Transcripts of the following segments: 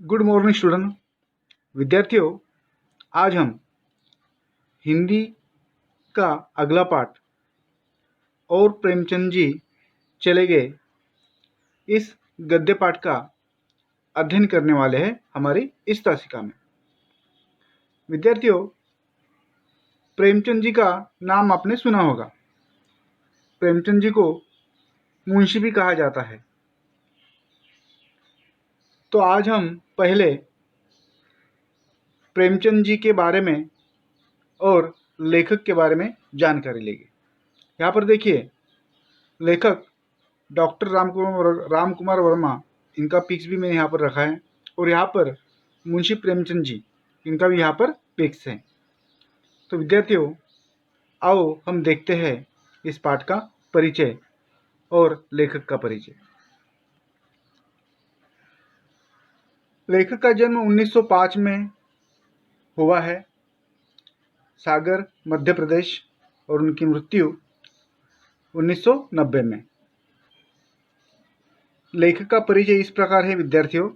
Good morning student. विद्यार्थियों, आज हम हिंदी का अगला पाठ और प्रेमचंद जी चले गए इस गद्य पाठ का अध्ययन करने वाले हैं हमारी इस तासिका में। विद्यार्थियों, प्रेमचंद जी का नाम आपने सुना होगा। प्रेमचंद जी को मुंशी भी कहा जाता है। तो आज हम पहले प्रेमचंद जी के बारे में और लेखक के बारे में जानकारी लेंगे। यहाँ पर देखिए, लेखक डॉक्टर राम कुमार वर्मा, इनका पिक्स भी मैंने यहाँ पर रखा है, और यहाँ पर मुंशी प्रेमचंद जी, इनका भी यहाँ पर पिक्स है। तो विद्यार्थियों, आओ हम देखते हैं इस पाठ का परिचय और लेखक का परिचय। लेखक का जन्म 1905 में हुआ है, सागर, मध्य प्रदेश, और उनकी मृत्यु 1990 में। लेखक का परिचय इस प्रकार है विद्यार्थियों।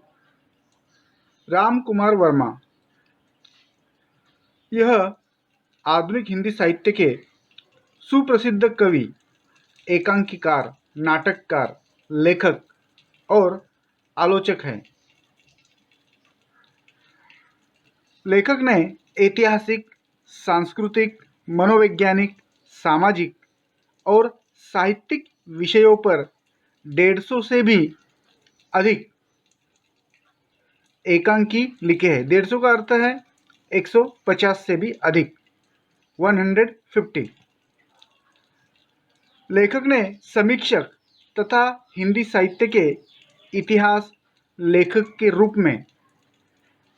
राम कुमार वर्मा यह आधुनिक हिंदी साहित्य के सुप्रसिद्ध कवि, एकांकीकार, नाटककार, लेखक और आलोचक हैं। लेखक ने ऐतिहासिक, सांस्कृतिक, मनोवैज्ञानिक, सामाजिक और साहित्यिक विषयों पर 150 से भी अधिक एकांकी लिखे हैं। 150 का अर्थ है 150 से भी अधिक, 150। लेखक ने समीक्षक तथा हिंदी साहित्य के इतिहास लेखक के रूप में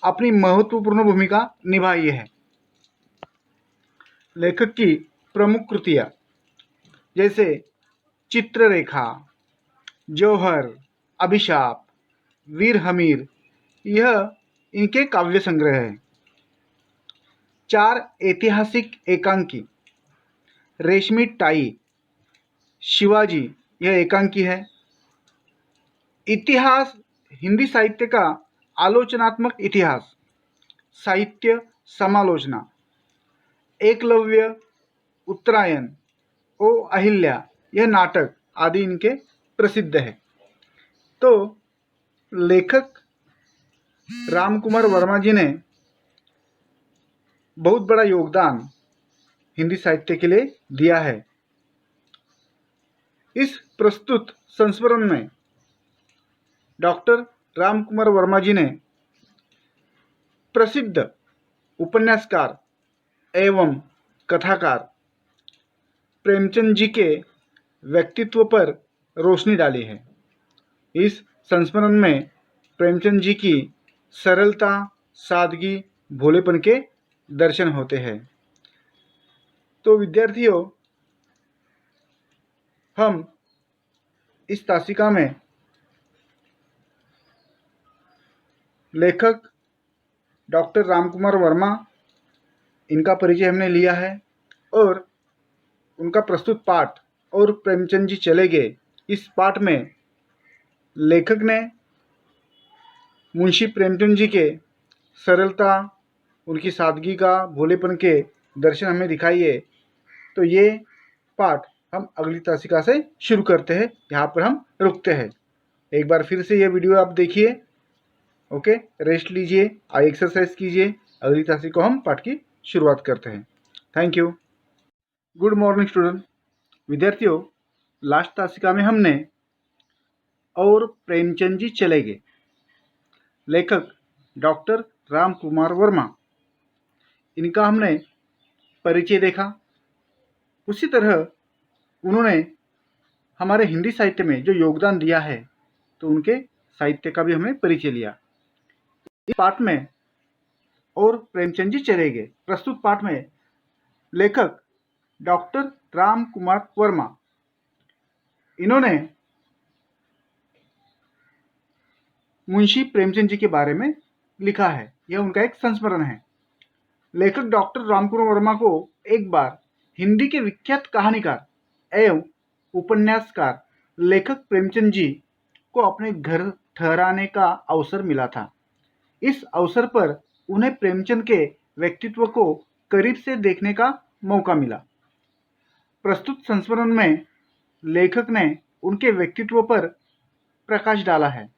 अपनी महत्वपूर्ण भूमिका निभाई है। लेखक की प्रमुख कृतियाँ जैसे चित्ररेखा, जौहर, अभिशाप, वीर हमीर, यह इनके काव्य संग्रह है। 4 ऐतिहासिक एकांकी, रेशमी टाई, शिवाजी, यह एकांकी है। इतिहास, हिंदी साहित्य का आलोचनात्मक इतिहास, साहित्य समालोचना, एकलव्य, उत्तरायण, ओ अहिल्या, यह नाटक आदि इनके प्रसिद्ध है। तो लेखक राम कुमार वर्मा जी ने बहुत बड़ा योगदान हिंदी साहित्य के लिए दिया है। इस प्रस्तुत संस्मरण में डॉक्टर राम कुमार वर्मा जी ने प्रसिद्ध उपन्यासकार एवं कथाकार प्रेमचंद जी के व्यक्तित्व पर रोशनी डाली है। इस संस्मरण में प्रेमचंद जी की सरलता, सादगी, भोलेपन के दर्शन होते हैं। तो विद्यार्थियों, हम इस तासिका में लेखक डॉक्टर राम कुमार वर्मा, इनका परिचय हमने लिया है, और उनका प्रस्तुत पाठ और प्रेमचंद जी चले गए, इस पाठ में लेखक ने मुंशी प्रेमचंद जी के सरलता, उनकी सादगी का, भोलेपन के दर्शन हमें दिखाई है। तो ये पाठ हम अगली तासिका से शुरू करते हैं, यहाँ पर हम रुकते हैं। एक बार फिर से ये वीडियो आप देखिए, ओके, रेस्ट लीजिए, एक्सरसाइज कीजिए। अगली तासिका को हम पाठ की शुरुआत करते हैं। Thank you. Good morning student. विद्यार्थियों, लास्ट तासिका में हमने और प्रेमचंद जी चले गए, लेखक डॉक्टर राम कुमार वर्मा, इनका हमने परिचय देखा। उसी तरह उन्होंने हमारे हिंदी साहित्य में जो योगदान दिया है, तो उनके साहित्य का भी हमने परिचय लिया। इस पाठ में और प्रेमचंद जी चले गए प्रस्तुत पाठ में लेखक डॉक्टर राम कुमार वर्मा, इन्होंने मुंशी प्रेमचंद जी के बारे में लिखा है। यह उनका एक संस्मरण है। लेखक डॉक्टर राम कुमार वर्मा को एक बार हिंदी के विख्यात कहानीकार एवं उपन्यासकार लेखक प्रेमचंद जी को अपने घर ठहराने का अवसर मिला था। इस अवसर पर उन्हें प्रेमचंद के व्यक्तित्व को करीब से देखने का मौका मिला। प्रस्तुत संस्मरण में लेखक ने उनके व्यक्तित्व पर प्रकाश डाला है,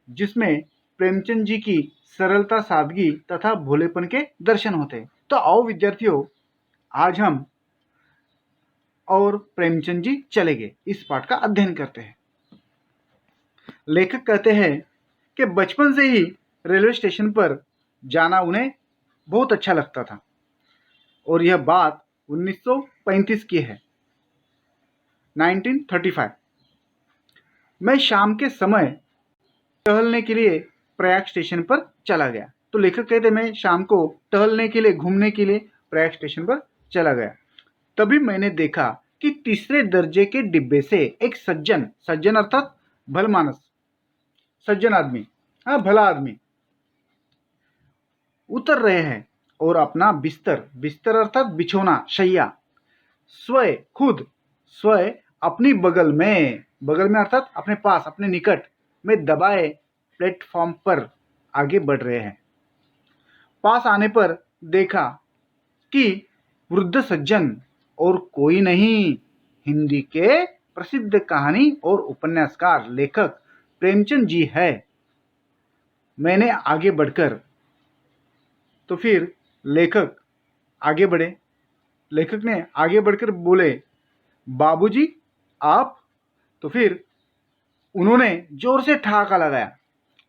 जिसमें प्रेमचंद जी की सरलता, सादगी तथा भोलेपन के दर्शन होते हैं। तो आओ विद्यार्थियों, आज हम और प्रेमचंद जी चले गए इस पाठ का अध्ययन करते हैं। लेखक कहते हैं कि बचपन से ही रेलवे स्टेशन पर जाना उन्हें बहुत अच्छा लगता था और यह बात 1935 की है, 1935। मैं शाम के समय टहलने के लिए प्रयाग स्टेशन पर चला गया। तो लेखक कहते मैं शाम को टहलने के लिए, घूमने के लिए प्रयाग स्टेशन पर चला गया। तभी मैंने देखा कि तीसरे दर्जे के डिब्बे से एक सज्जन अर्थात भलमानस, सज्जन आदमी, हाँ भला आदमी उतर रहे हैं और अपना बिस्तर अर्थात बिछोना, शैया स्वयं अपनी बगल में अर्थात अपने पास, अपने निकट में दबाए प्लेटफॉर्म पर आगे बढ़ रहे हैं। पास आने पर देखा कि वृद्ध सज्जन और कोई नहीं, हिंदी के प्रसिद्ध कहानी और उपन्यासकार लेखक प्रेमचंद जी है। मैंने आगे बढ़कर, तो फिर लेखक आगे बढ़े। लेखक ने आगे बढ़कर बोले, बाबूजी आप? तो फिर उन्होंने जोर से ठहाका लगाया।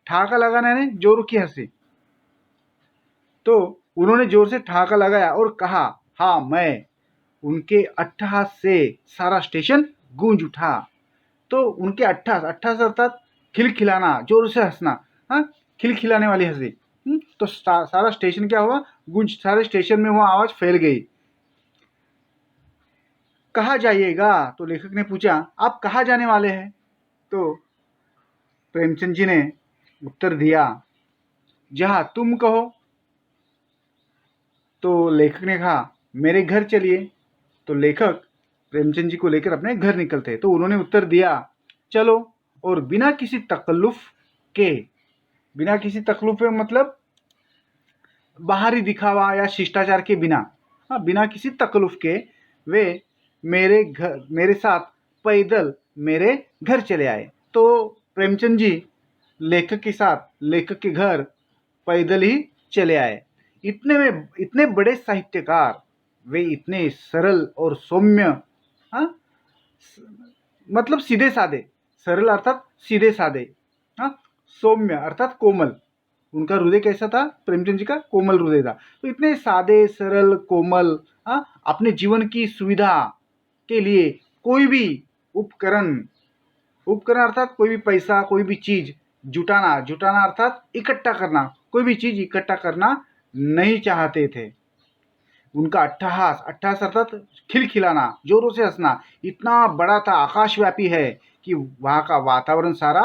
ठहाका लगाने ने जोर की हंसी। तो उन्होंने जोर से ठहाका लगाया और कहा, हाँ मैं। उनके अट्टहास से सारा स्टेशन गूंज उठा। तो उनके अट्टहास अर्थात खिलखिलाना, जोर से हंसना, हाँ खिलखिलाने वाली हंसी। तो सारा स्टेशन क्या हुआ, गूंज, सारे स्टेशन में वो आवाज फैल गई। कहाँ जाइएगा? तो लेखक ने पूछा, आप कहाँ जाने वाले हैं? तो प्रेमचंद जी ने उत्तर दिया, जहाँ तुम कहो। तो लेखक ने कहा, मेरे घर चलिए। तो लेखक प्रेमचंद जी को लेकर अपने घर निकलते। तो उन्होंने उत्तर दिया, चलो। और बिना किसी तकल्लुफ के मतलब बाहरी दिखावा या शिष्टाचार के बिना, हाँ बिना किसी तकल्लुफ के वे मेरे साथ पैदल मेरे घर चले आए। तो प्रेमचंद जी लेखक के साथ लेखक के घर पैदल ही चले आए। इतने बड़े साहित्यकार, वे इतने सरल और सौम्य, हाँ मतलब सीधे साधे, सरल अर्थात सीधे साधे, हाँ सौम्य अर्थात कोमल। उनका हृदय कैसा था? प्रेमचंद जी का कोमल हृदय था। तो इतने सादे, सरल, कोमल, हाँ अपने जीवन की सुविधा के लिए कोई भी उपकरण अर्थात कोई भी पैसा, कोई भी चीज जुटाना अर्थात इकट्ठा करना, कोई भी चीज इकट्ठा करना नहीं चाहते थे। उनका अट्टहास अर्थात खिलखिलाना, जोरों से हंसना इतना बड़ा था, आकाशव्यापी है कि वहां का वातावरण सारा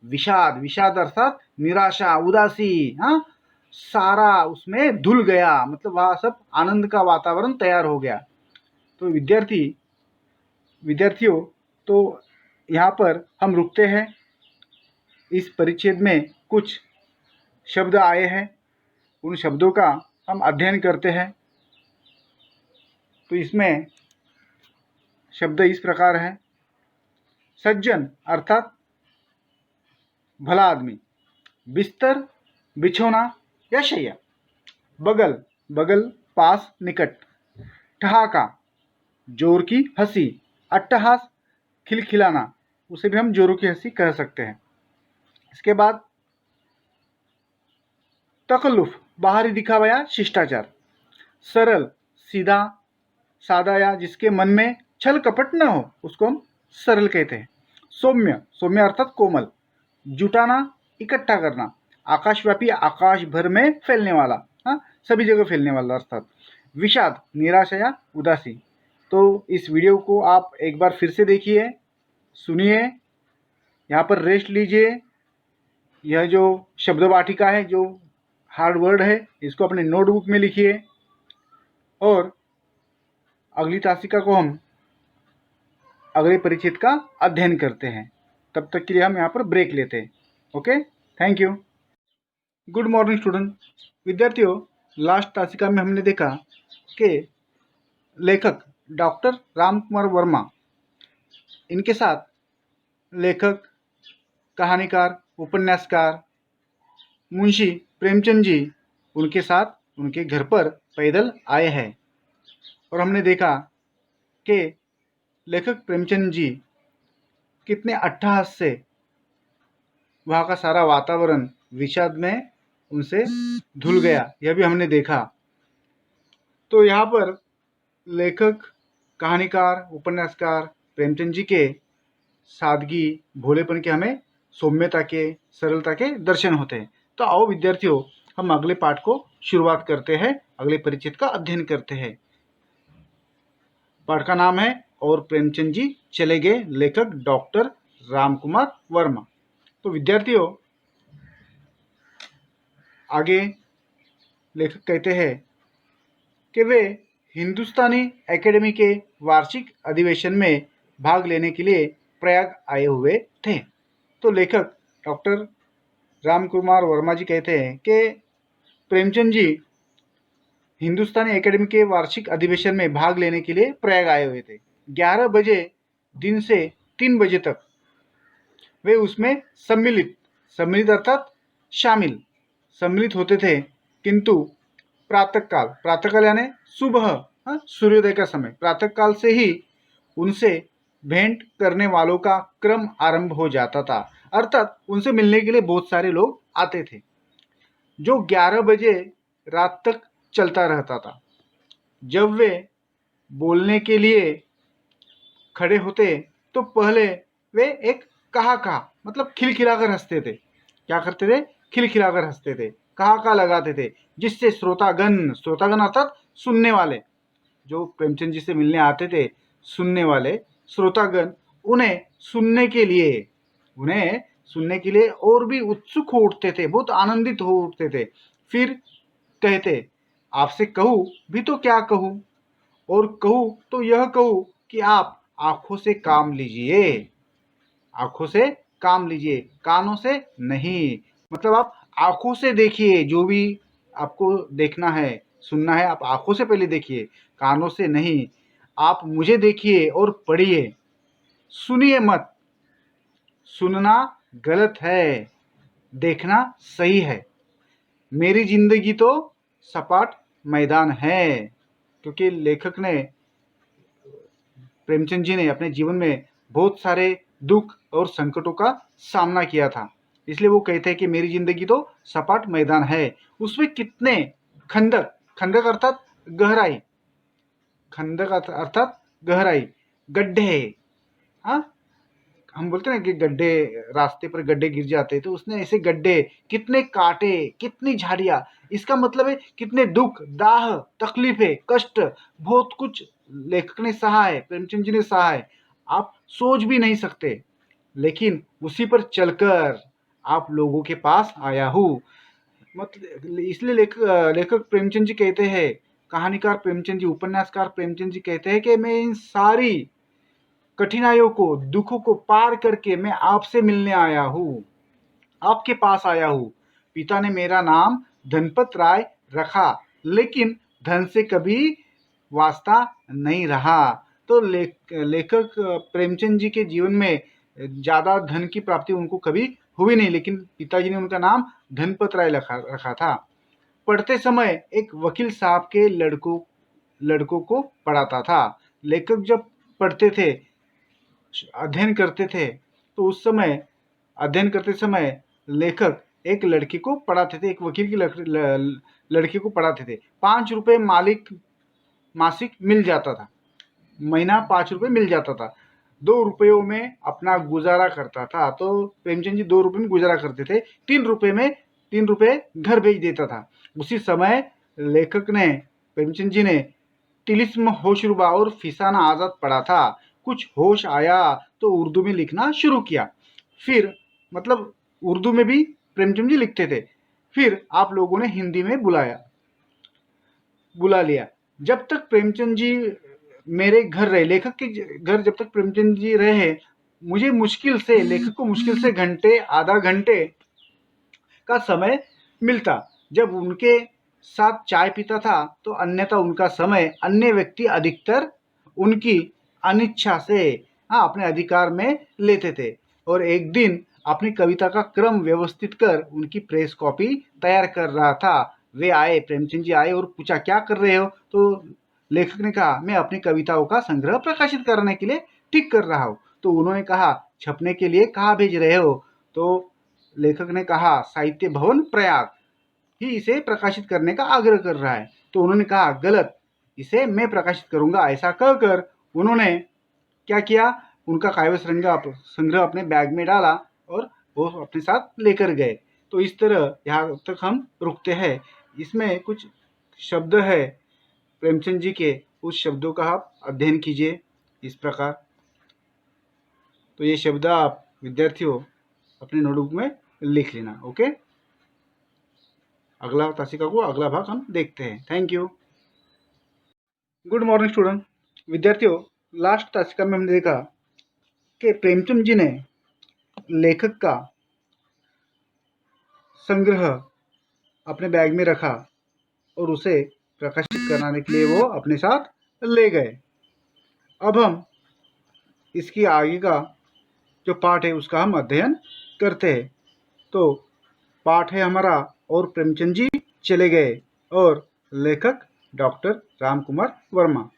विषाद अर्थात निराशा, उदासी, हाँ सारा उसमें धुल गया। मतलब वहां सब आनंद का वातावरण तैयार हो गया। तो विद्यार्थियों, तो यहाँ पर हम रुकते हैं। इस परिच्छेद में कुछ शब्द आए हैं, उन शब्दों का हम अध्ययन करते हैं। तो इसमें शब्द इस प्रकार है, सज्जन अर्थात भला आदमी, बिस्तर, बिछोना या शैया, बगल, पास, निकट, ठहाका, जोर की हंसी, अट्टहास, खिलखिलाना, उसे भी हम जोरों की हंसी कह सकते हैं। इसके बाद तकल्लुफ, बाहरी दिखावा या शिष्टाचार, सरल, सीधा सादा या जिसके मन में छल कपट न हो उसको हम सरल कहते हैं। सौम्य अर्थात कोमल, जुटाना, इकट्ठा करना, आकाशव्यापी, आकाश भर में फैलने वाला, हाँ सभी जगह फैलने वाला अर्थात। विषाद, निराशा या उदासी। तो इस वीडियो को आप एक बार फिर से देखिए, सुनिए, यहाँ पर रेस्ट लीजिए। यह जो शब्द वाटिका है, जो हार्ड वर्ड है, इसको अपने नोटबुक में लिखिए और अगली तासिका को हम अगले परिच्छेद का अध्ययन करते हैं। तब तक के लिए हम यहाँ पर ब्रेक लेते हैं। Okay, thank you. Good morning student. विद्यार्थियों, लास्ट तासिका में हमने देखा कि लेखक डॉक्टर राम कुमार वर्मा, इनके साथ लेखक, कहानीकार, उपन्यासकार मुंशी प्रेमचंद जी उनके साथ उनके घर पर पैदल आए हैं। और हमने देखा कि लेखक प्रेमचंद जी कितने अट्टहास से वहाँ का सारा वातावरण विषाद में उनसे धुल गया, यह भी हमने देखा। तो यहाँ पर लेखक, कहानीकार, उपन्यासकार प्रेमचंद जी के सादगी, भोलेपन के हमें सौम्यता के, सरलता के दर्शन होते हैं। तो आओ विद्यार्थियों, हम अगले पाठ को शुरुआत करते हैं, अगले परिचित का अध्ययन करते हैं। पाठ का नाम है और प्रेमचंद जी चले गए, लेखक डॉक्टर रामकुमार वर्मा। तो विद्यार्थियों, आगे लेखक कहते हैं कि वे हिंदुस्तानी एकेडमी के वार्षिक अधिवेशन में भाग लेने के लिए प्रयाग आए हुए थे। तो लेखक डॉक्टर रामकुमार वर्मा जी कहते हैं कि प्रेमचंद जी हिंदुस्तानी एकेडमी के वार्षिक अधिवेशन में भाग लेने के लिए प्रयाग आए हुए थे। 11 बजे दिन से 3 बजे तक वे उसमें सम्मिलित अर्थात सम्मिलित होते थे, किंतु प्रातःकाल यानी सुबह, सूर्योदय का समय, प्रातःकाल से ही उनसे भेंट करने वालों का क्रम आरंभ हो जाता था। अर्थात उनसे मिलने के लिए बहुत सारे लोग आते थे, जो 11 बजे रात तक चलता रहता था। जब वे बोलने के लिए खड़े होते तो पहले वे एक कहा मतलब खिलखिलाकर हंसते थे। क्या करते थे? खिलखिलाकर हंसते थे, कहा लगाते थे, जिससे श्रोतागण अर्थात सुनने वाले, जो प्रेमचंद जी से मिलने आते थे, सुनने वाले श्रोतागण उन्हें सुनने के लिए और भी उत्सुक हो उठते थे, बहुत आनंदित हो उठते थे। फिर कहते, आपसे कहूँ भी तो क्या कहूँ, और कहूँ तो यह कहूँ कि आप आंखों से काम लीजिए, कानों से नहीं। मतलब आप आंखों से देखिए, जो भी आपको देखना है, सुनना है, आप आंखों से पहले देखिए, कानों से नहीं। आप मुझे देखिए और पढ़िए, सुनिए मत। सुनना गलत है, देखना सही है। मेरी जिंदगी तो सपाट मैदान है। क्योंकि लेखक ने, प्रेमचंद जी ने अपने जीवन में बहुत सारे दुख और संकटों का सामना किया था, इसलिए वो कहते हैं कि मेरी जिंदगी तो सपाट मैदान है। उसमें कितने खंदक अर्थात गहराई, गड्ढे, हाँ, हम बोलते हैं कि गड्ढे, रास्ते पर गड्ढे गिर जाते, तो उसने ऐसे गड्ढे, कितने कांटे, कितनी झाड़ियां, इसका मतलब है कितने दुख, दाह, तकलीफें, कष्ट, बहुत कुछ लेखक ने सहा है, प्रेमचंद जी ने सहा है, आप सोच भी नहीं सकते। लेकिन उसी पर चलकर आप लोगों के पास आया हूँ। मतलब इसलिए लेखक प्रेमचंद जी कहते हैं, कहानीकार प्रेमचंद जी, उपन्यासकार प्रेमचंद जी कहते हैं कि मैं इन सारी कठिनाइयों को, दुखों को पार करके मैं आपसे मिलने आया हूँ, आपके पास आया हूँ। पिता ने मेरा नाम धनपत राय रखा, लेकिन धन से कभी वास्ता नहीं रहा। तो लेखक प्रेमचंद जी के जीवन में ज्यादा धन की प्राप्ति उनको कभी हुई नहीं, लेकिन पिताजी ने उनका नाम धनपत राय रखा था। पढ़ते समय एक वकील साहब के लड़कों को पढ़ाता था। लेखक जब पढ़ते थे, अध्ययन करते थे, तो उस समय अध्ययन करते समय लेखक एक लड़की को पढ़ाते थे, एक वकील की लड़की को पढ़ाते थे। 5 रुपए मासिक मिल जाता था, महीना 5 रुपए मिल जाता था। 2 रुपयों में अपना गुजारा करता था। तो प्रेमचंद जी 2 रुपए में गुजारा करते थे, 3 रुपए घर भेज देता था। उसी समय लेखक ने, प्रेमचंद जी ने तिलिस्म, होशरुबा और फिसाना आजाद पढ़ा था। कुछ होश आया तो उर्दू में लिखना शुरू किया। फिर मतलब उर्दू में भी प्रेमचंद जी लिखते थे। फिर आप लोगों ने हिंदी में बुला लिया। जब तक प्रेमचंद जी मेरे घर रहे, लेखक के घर जब तक प्रेमचंद जी रहे, लेखक को मुश्किल से आधा घंटे का समय मिलता। जब उनके साथ चाय पीता था तो अन्यथा उनका समय अन्य व्यक्ति अधिकतर उनकी अनिच्छा से अपने अधिकार में लेते थे। और एक दिन अपनी कविता का क्रम व्यवस्थित कर उनकी प्रेस कॉपी तैयार कर रहा था। वे आए, प्रेमचंद जी आए और पूछा, क्या कर रहे हो? तो लेखक ने कहा, मैं अपनी कविताओं का संग्रह प्रकाशित करने के लिए ठीक कर रहा हूँ। तो उन्होंने कहा, छपने के लिए कहाँ भेज रहे हो? तो लेखक ने कहा, साहित्य भवन प्रयाग ही इसे प्रकाशित करने का आग्रह कर रहा है। तो उन्होंने कहा, गलत, इसे मैं प्रकाशित करूंगा। ऐसा कहकर उन्होंने क्या किया, उनका काव्य संग्रह अपने बैग में डाला और वो अपने साथ लेकर गए। तो इस तरह यहाँ तक हम रुकते हैं। इसमें कुछ शब्द है प्रेमचंद जी के, उस शब्दों का आप अध्ययन कीजिए इस प्रकार। तो ये शब्द आप विद्यार्थियों अपने नोटबुक में लिख लेना। ओके, अगला तासिका को अगला भाग हम देखते हैं। Thank you. Good morning student. विद्यार्थियों, लास्ट तासिका में हमने देखा कि प्रेमचंद जी ने लेखक का संग्रह अपने बैग में रखा और उसे प्रकाशित कराने के लिए वो अपने साथ ले गए। अब हम इसकी आगे का जो पाठ है उसका हम अध्ययन करते हैं। तो पाठ है हमारा, और प्रेमचंद जी चले गए, और लेखक डॉक्टर रामकुमार वर्मा।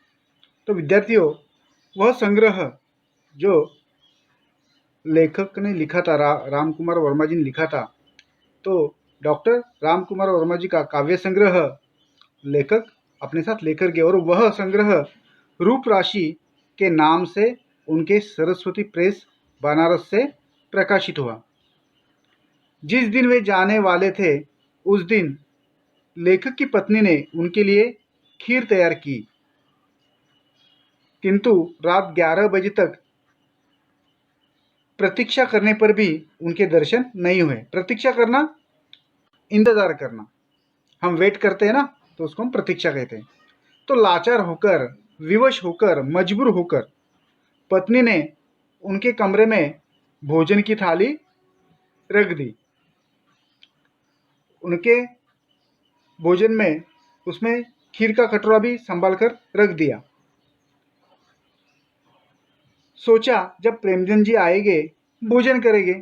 तो विद्यार्थियों, वह संग्रह जो लेखक ने लिखा था, रामकुमार वर्मा जी ने लिखा था, तो डॉक्टर रामकुमार वर्मा जी का काव्य संग्रह लेखक अपने साथ लेकर गए, और वह संग्रह रूप राशि के नाम से उनके सरस्वती प्रेस बनारस से प्रकाशित हुआ। जिस दिन वे जाने वाले थे उस दिन लेखक की पत्नी ने उनके लिए खीर तैयार की, किंतु रात 11 बजे तक प्रतीक्षा करने पर भी उनके दर्शन नहीं हुए। प्रतीक्षा करना, इंतजार करना, हम वेट करते हैं ना, तो उसको हम प्रतीक्षा कहते हैं। तो लाचार होकर, विवश होकर, मजबूर होकर पत्नी ने उनके कमरे में भोजन की थाली रख दी। उनके भोजन में उसमें खीर का कटोरा भी संभाल कर रख दिया। सोचा जब प्रेमचंद जी आएंगे भोजन करेंगे।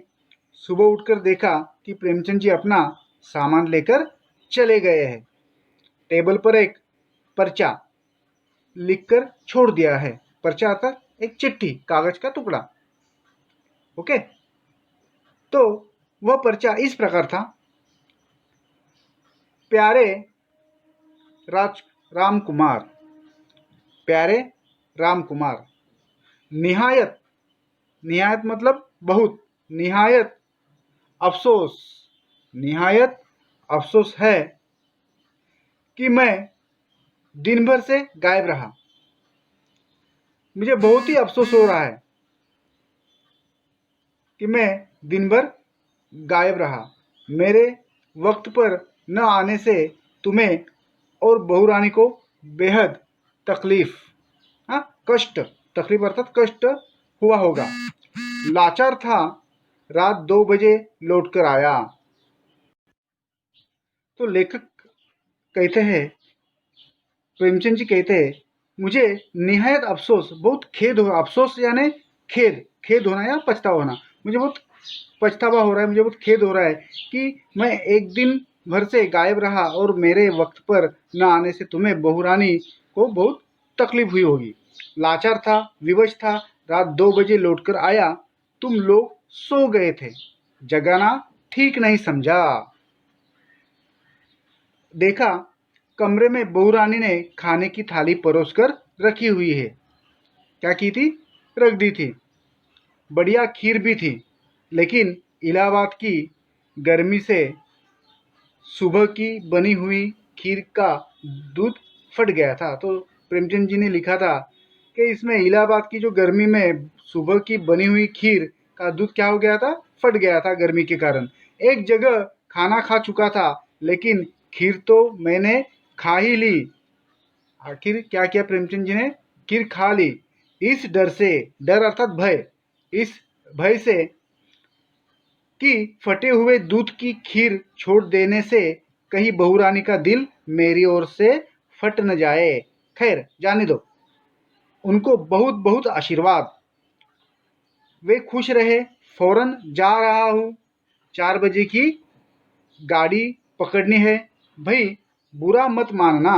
सुबह उठकर देखा कि प्रेमचंद जी अपना सामान लेकर चले गए हैं। टेबल पर एक पर्चा लिखकर छोड़ दिया है। पर्चा अर्थात एक चिट्ठी, कागज का टुकड़ा। ओके, तो वह पर्चा इस प्रकार था, प्यारे रामकुमार, प्यारे रामकुमार, निहायत, निहायत मतलब बहुत, निहायत अफसोस, निहायत अफसोस है कि मैं दिन भर से गायब रहा। मुझे बहुत ही अफसोस हो रहा है कि मैं दिन भर गायब रहा। मेरे वक्त पर न आने से तुम्हें और बहू रानी को बेहद तकलीफ, कष्ट, तकलीफ अर्थात कष्ट हुआ होगा। लाचार था, रात 2 बजे लौटकर आया। तो लेखक कहते हैं, प्रेमचंद जी कहते हैं, मुझे निहायत अफसोस, बहुत खेद हो, अफसोस यानी खेद, खेद होना या पछतावा होना, मुझे बहुत पछतावा हो रहा है, मुझे बहुत खेद हो रहा है कि मैं एक दिन भर से गायब रहा और मेरे वक्त पर न आने से तुम्हें बहुरानी को बहुत तकलीफ हुई होगी। लाचार था, विवश था, रात 2 बजे लौटकर आया, तुम लोग सो गए थे, जगाना ठीक नहीं समझा। देखा कमरे में बहुरानी ने खाने की थाली परोसकर रखी हुई है। क्या की थी? रख दी थी। बढ़िया खीर भी थी, लेकिन इलाहाबाद की गर्मी से सुबह की बनी हुई खीर का दूध फट गया था। तो प्रेमचंद जी ने लिखा था कि इसमें इलाहाबाद की जो गर्मी में सुबह की बनी हुई खीर का दूध क्या हो गया था? फट गया था गर्मी के कारण। एक जगह खाना खा चुका था, लेकिन खीर तो मैंने खा ही ली। आखिर क्या किया प्रेमचंद जी ने? खीर खा ली। इस डर से, डर अर्थात भय, इस भय से कि फटे हुए दूध की खीर छोड़ देने से कहीं बहू रानी का दिल मेरी ओर से फट न जाए। खैर जाने दो, उनको बहुत बहुत आशीर्वाद। वे खुश रहे। फौरन जा रहा हूँ, 4 बजे की गाड़ी पकड़नी है। भाई बुरा मत मानना,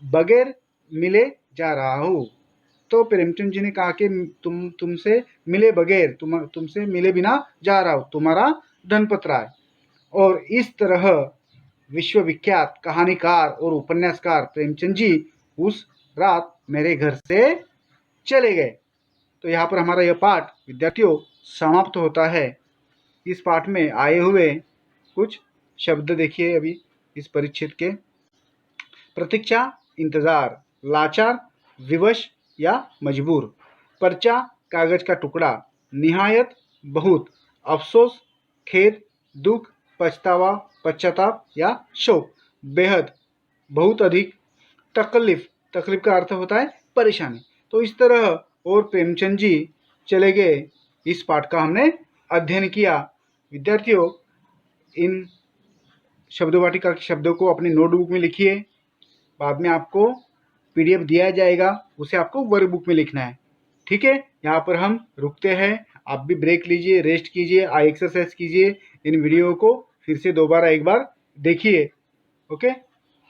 बगैर मिले जा रहा हूँ। तो प्रेमचंद जी ने कहा कि तुमसे मिले बगैर, तुमसे मिले बिना जा रहा हूँ, तुम्हारा धनपत्र है। और इस तरह विश्वविख्यात कहानीकार और उपन्यासकार प्रेमचंद जी उस रात मेरे घर से चले गए। तो यहाँ पर हमारा यह पाठ विद्यार्थियों समाप्त होता है। इस पाठ में आए हुए कुछ शब्द देखिए अभी इस परिच्छेद के। प्रतीक्षा, इंतजार, लाचार, विवश या मजबूर, पर्चा, कागज का टुकड़ा, निहायत, बहुत, अफसोस, खेद, दुख, पछतावा, पश्चाताप या शोक, बेहद, बहुत अधिक, तकलीफ, तकलीफ का अर्थ होता है परेशानी। तो इस तरह और प्रेमचंद जी चले गए, इस पाठ का हमने अध्ययन किया। विद्यार्थियों इन शब्दों वाटिका के शब्दों को अपनी नोटबुक में लिखिए। बाद में आपको पीडीएफ दिया जाएगा, उसे आपको वर्कबुक में लिखना है। ठीक है, यहाँ पर हम रुकते हैं। आप भी ब्रेक लीजिए, रेस्ट कीजिए, आई एक्सरसाइज कीजिए। इन वीडियो को फिर से दोबारा एक बार देखिए। Okay,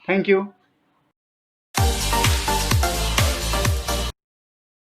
thank you.